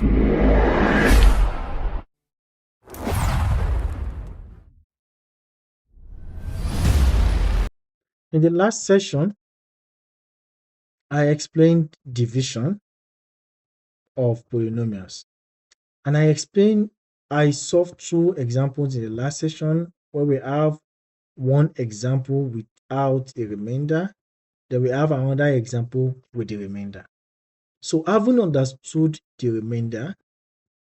In the last session, I explained division of polynomials, and I solved two examples in the last session where we have one example without a remainder, then we have another example with the remainder. So having understood the remainder,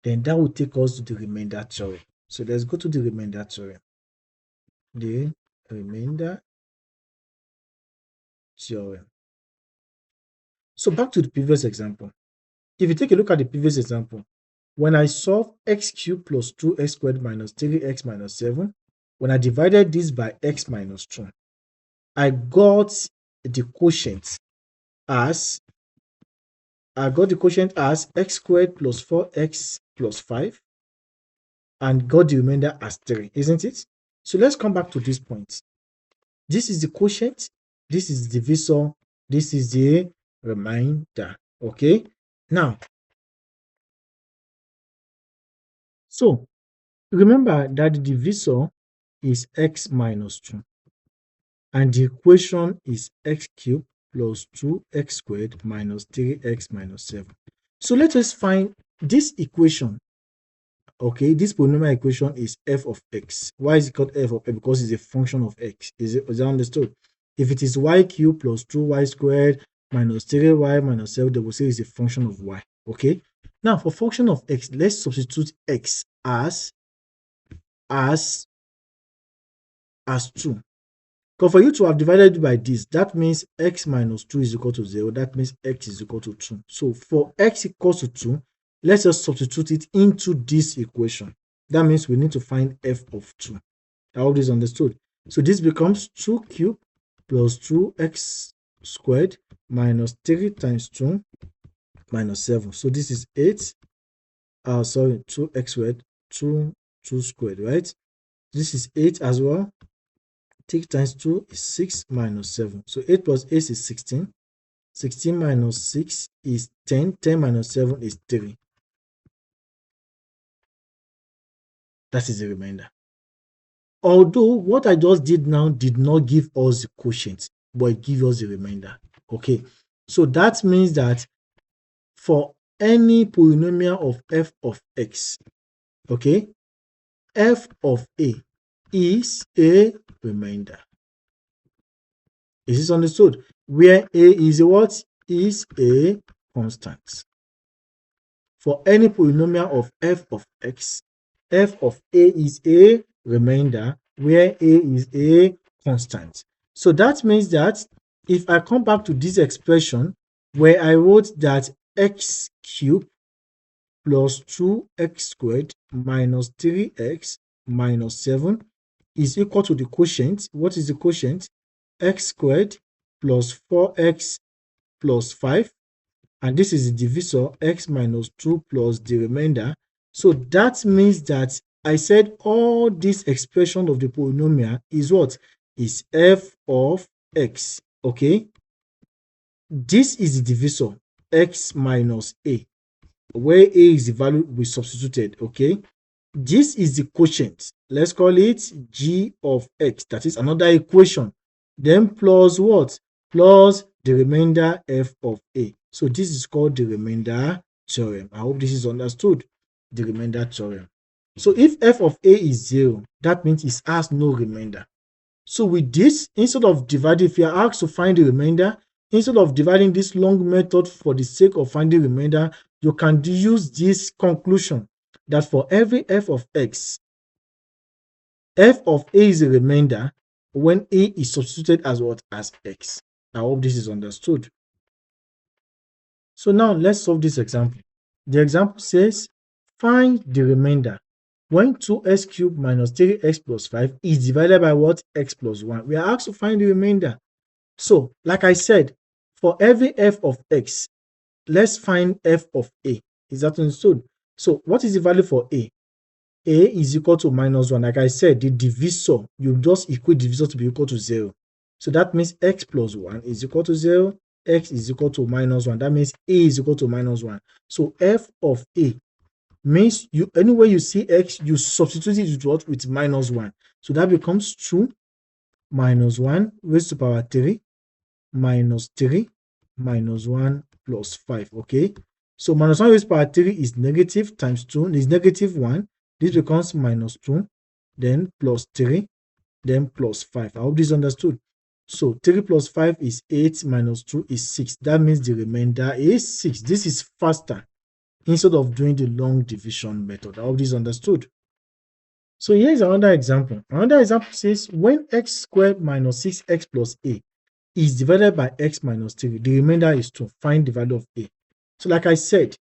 then that will take us to the remainder theorem. So let's go to the remainder theorem. The remainder theorem. So back to the previous example. If you take a look at the previous example, when I solve x cubed plus 2x squared minus 3x minus 7, when I divided this by x minus 2, I got the quotient as x squared plus 4x plus 5 and got the remainder as 3, isn't it? So let's come back to this point. This is the quotient, this is the divisor, this is the remainder. Okay, now, so remember that the divisor is x minus 2 and the equation is x cubed plus 2x squared minus 3x minus 7. So let us find this equation. Okay, this polynomial equation is f of x. Why is it called f of x? Because it's a function of x. Is that understood? If it is y cubed plus 2y squared minus 3y minus 7, they will say it's a function of y. Okay, now for function of x, let's substitute x as 2. Because for you to have divided by this, that means x minus 2 is equal to 0. That means x is equal to 2. So for x equals to 2, let's just substitute it into this equation. That means we need to find f of 2. I hope this is understood. So this becomes 2 cubed plus 2x squared minus 3 times 2 minus 7. So this is 2x squared, 2 squared, right? This is 8 as well. 3 times 2 is 6 minus 7. So 8 plus 8 is 16. 16 minus 6 is 10. 10 minus 7 is 3. That is the remainder. Although what I just did now did not give us the quotient, but it gives us the remainder. Okay, so that means that for any polynomial of f of x, okay, f of a is a remainder. Is this understood? Where a is what? Is a constant. For any polynomial of f of x, f of a is a remainder where a is a constant. So that means that if I come back to this expression where I wrote that x cubed plus 2x squared minus 3x minus 7 is equal to the quotient. What is the quotient? X squared plus 4x plus 5, and this is the divisor, x minus 2 plus the remainder. So that means that I said all this expression of the polynomial is what? Is f of x. Okay, this is the divisor, x minus a, where a is the value we substituted. Okay, this is the quotient. Let's call it g of x. That is another equation. Then plus what? Plus the remainder f of a. So this is called the remainder theorem. I hope this is understood. The remainder theorem. So if f of a is 0, that means it has no remainder. So with this, instead of dividing, if you are asked to find the remainder, instead of dividing this long method for the sake of finding remainder, you can use this conclusion that for every f of x, f of a is a remainder when a is substituted as what? As x. I hope this is understood. So now let's solve this example. The example says, find the remainder when 2x cubed minus 3x plus 5 is divided by what? X plus 1. We are asked to find the remainder. So, like I said, for every f of x, let's find f of a. Is that understood? So, what is the value for a? A is equal to minus 1. Like I said, the divisor, you just equate divisor to be equal to 0. So that means x plus 1 is equal to 0. x is equal to minus 1. That means a is equal to minus 1. So f of a means you anywhere you see x, you substitute it with what? With minus 1. So that becomes 2 minus 1 raised to power 3 minus 3 minus 1 plus 5. Okay. So minus 1 raised to power 3 is negative times 2 is negative 1. This becomes minus 2, then plus 3, then plus 5. I hope this is understood. So 3 plus 5 is 8 minus 2 is 6. That means the remainder is 6. This is faster instead of doing the long division method. I hope this is understood. So here's another example. Another example says when x squared minus 6x plus a is divided by x minus 3, the remainder is 2. Find the value of a. So like I said,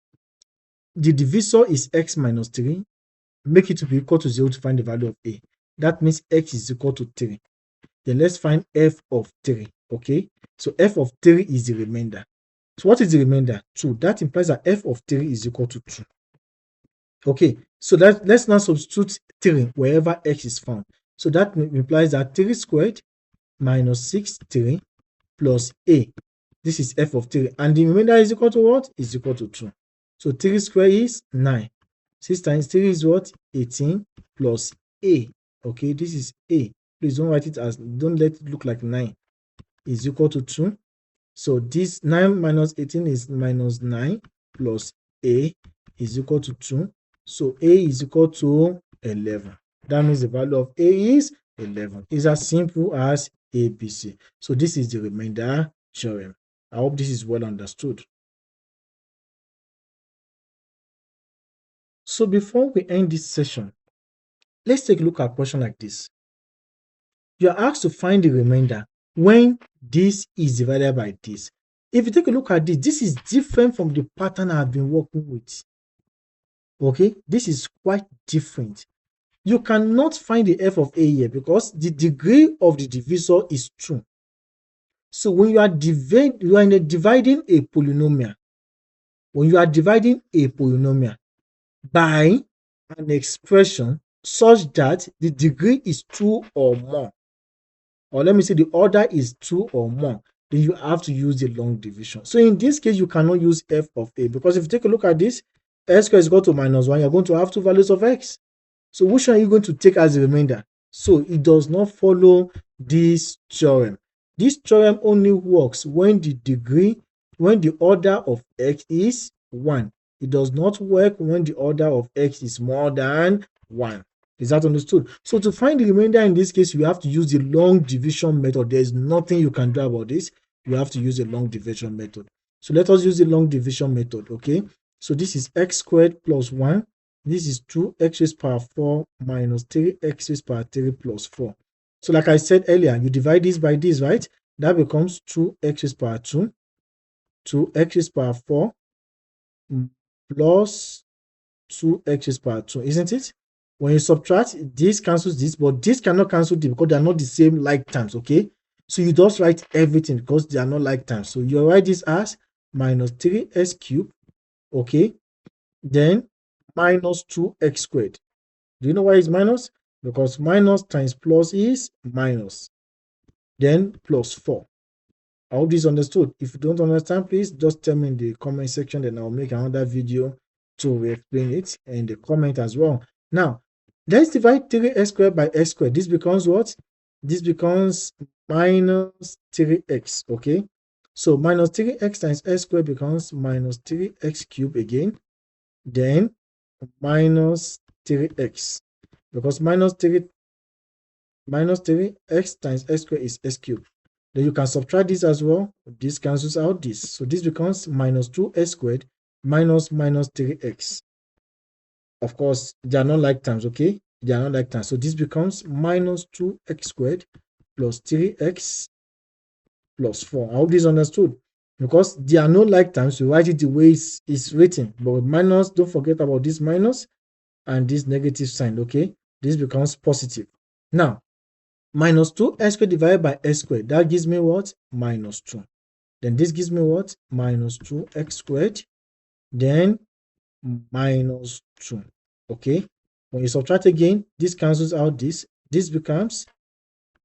the divisor is x minus 3. Make it to be equal to 0 to find the value of a. That means x is equal to 3. Then let's find f of 3. Okay, so f of 3 is the remainder. So what is the remainder? 2. That implies that f of 3 is equal to 2. Okay, so let's now substitute 3 wherever x is found. So that implies that 3 squared minus 6 3 plus a. This is f of 3. And the remainder is equal to what? Is equal to 2. So 3 squared is 9. 6 times 3 is what? 18 plus a. Okay, this is a. Please don't write it as, don't let it look like 9. Is equal to 2. So this 9 minus 18 is minus 9 plus a is equal to 2. So a is equal to 11. That means the value of a is 11. It's as simple as ABC. So this is the remainder theorem. I hope this is well understood. So before we end this session, let's take a look at a question like this. You are asked to find the remainder when this is divided by this. If you take a look at this, this is different from the pattern I've been working with. Okay, this is quite different. You cannot find the f of a here because the degree of the divisor is 2. So when you are dividing a polynomial, by an expression such that the degree is 2 or more, or let me say the order is 2 or more, then you have to use the long division. So in this case, you cannot use f of a because if you take a look at this, x squared is equal to minus 1, you're going to have two values of x. So which one are you going to take as the remainder? So it does not follow this theorem. This theorem only works when the order of x is 1. It does not work when the order of x is more than 1. Is that understood? So to find the remainder in this case, you have to use the long division method. There is nothing you can do about this. You have to use the long division method. So let us use the long division method, okay? So this is x squared plus 1. This is 2x raised power 4 minus 3x raised power 3 plus 4. So like I said earlier, you divide this by this, right? That becomes 2x raised power 2, 2x raised power 4 plus 2x raised power 2, isn't it? When you subtract, this cancels this, but this cannot cancel this because they are not the same like terms, okay? So you just write everything because they are not like terms. So you write this as minus 3x cubed, okay? Then minus 2x squared. Do you know why it's minus? Because minus times plus is minus. Then plus 4. I hope this is understood. If you don't understand, please just tell me in the comment section, then I'll make another video to explain it in the comment as well. Now, let's divide 3x squared by x squared. This becomes what? This becomes minus 3x, okay? So minus 3x times x squared becomes minus 3x cubed again. Then minus 3x, because minus 3x times x squared is x cubed. Then you can subtract this as well. This cancels out this. So this becomes minus 2x squared minus 3x. Of course, they are not like terms, okay? They are not like terms. So this becomes minus 2x squared plus 3x plus 4. I hope this is understood. Because they are not like terms, you write it the way it's written. But with minus, don't forget about this minus and this negative sign, okay? This becomes positive. Now, minus 2x squared divided by x squared, that gives me what? Minus 2. Then this gives me what? Minus 2x squared, then minus 2, okay? When you subtract again, this cancels out this. This becomes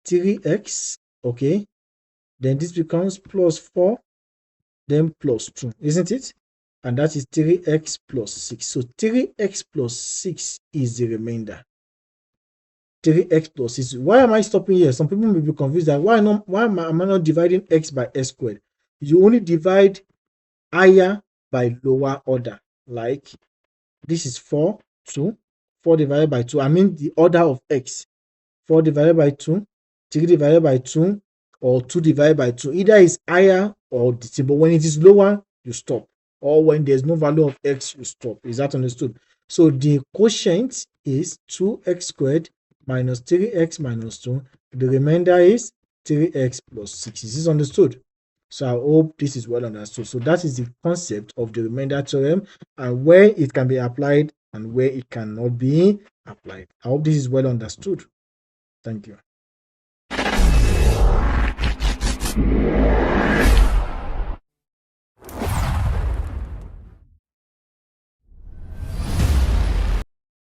3x, okay? Then this becomes plus 4, then plus 2, isn't it? And that is 3x plus 6. So 3x plus 6 is the remainder. 3x plus 6. Why am I stopping here? Some people may be confused that why am I not dividing x by s squared? You only divide higher by lower order. Like this is 4, 2. 4 divided by 2. I mean the order of x. 4 divided by 2, 3 divided by 2, or 2 divided by 2. Either is higher or the same. But when it is lower, you stop. Or when there's no value of x, you stop. Is that understood? So the quotient is 2x squared minus 3x minus 2. The remainder is 3x plus 6. Is this understood? So I hope this is well understood. So that is the concept of the remainder theorem and where it can be applied and where it cannot be applied. I hope this is well understood. Thank you.